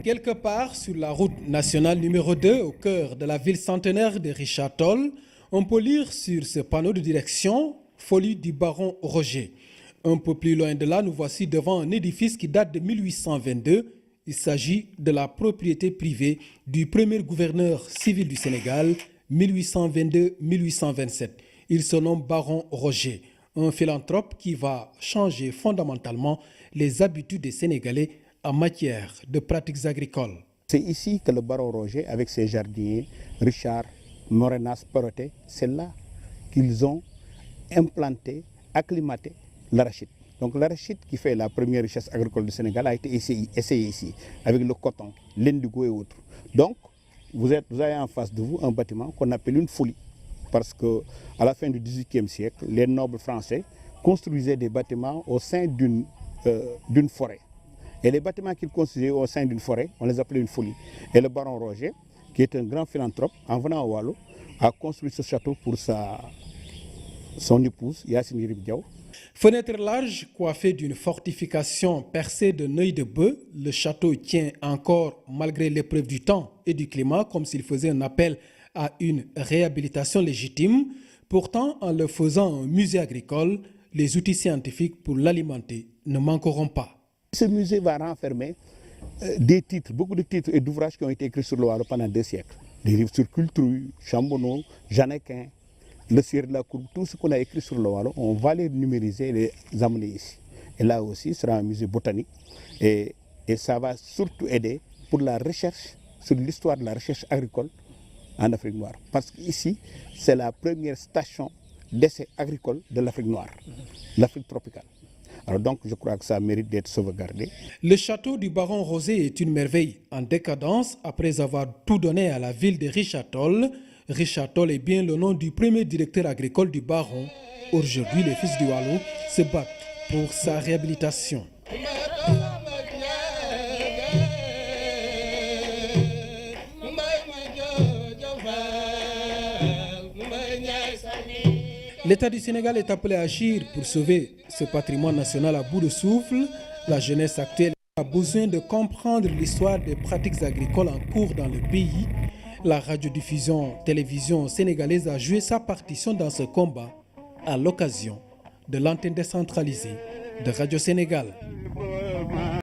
Quelque part sur la route nationale numéro 2, au cœur de la ville centenaire de Richard Toll, on peut lire sur ce panneau de direction « Folie du baron Roger ». Un peu plus loin de là, nous voici devant un édifice qui date de 1822. Il s'agit de la propriété privée du premier gouverneur civil du Sénégal, 1822-1827. Il se nomme baron Roger, un philanthrope qui va changer fondamentalement les habitudes des Sénégalais en matière de pratiques agricoles. C'est ici que le baron Roger, avec ses jardiniers, Richard, Morenas, Perrotet, c'est là qu'ils ont implanté, acclimaté l'arachide. Donc l'arachide qui fait la première richesse agricole du Sénégal a été essayé ici, avec le coton, l'indigo et autres. Donc vous avez en face de vous un bâtiment qu'on appelle une folie, parce qu'à la fin du XVIIIe siècle, les nobles français construisaient des bâtiments au sein d'une forêt. Et les bâtiments qu'ils construisaient au sein d'une forêt, on les appelait une folie. Et le baron Roger, qui est un grand philanthrope, en venant au Waalo, a construit ce château pour son épouse, Yacine Yirib Diaw. Fenêtre large, coiffée d'une fortification percée de œil de bœuf, le château tient encore malgré l'épreuve du temps et du climat, comme s'il faisait un appel à une réhabilitation légitime. Pourtant, en le faisant un musée agricole, les outils scientifiques pour l'alimenter ne manqueront pas. Ce musée va renfermer des titres, beaucoup de titres et d'ouvrages qui ont été écrits sur le Waalo pendant 2 siècles. Des livres sur Cultru, Chambonneau, Jeannequin, le Sire de la Courbe, tout ce qu'on a écrit sur le Waalo, on va les numériser et les amener ici. Et là aussi, ce sera un musée botanique et ça va surtout aider pour la recherche, sur l'histoire de la recherche agricole en Afrique noire. Parce qu'ici, c'est la première station d'essai agricole de l'Afrique noire, l'Afrique tropicale. Alors donc, je crois que ça mérite d'être sauvegardé. Le château du baron Roger est une merveille en décadence après avoir tout donné à la ville de Richard Toll. Richard Toll est bien le nom du premier directeur agricole du baron. Aujourd'hui, les fils du Waalo se battent pour sa réhabilitation. L'État du Sénégal est appelé à agir pour sauver ce patrimoine national à bout de souffle. La jeunesse actuelle a besoin de comprendre l'histoire des pratiques agricoles en cours dans le pays. La radiodiffusion télévision sénégalaise a joué sa partition dans ce combat à l'occasion de l'antenne décentralisée de Radio Sénégal.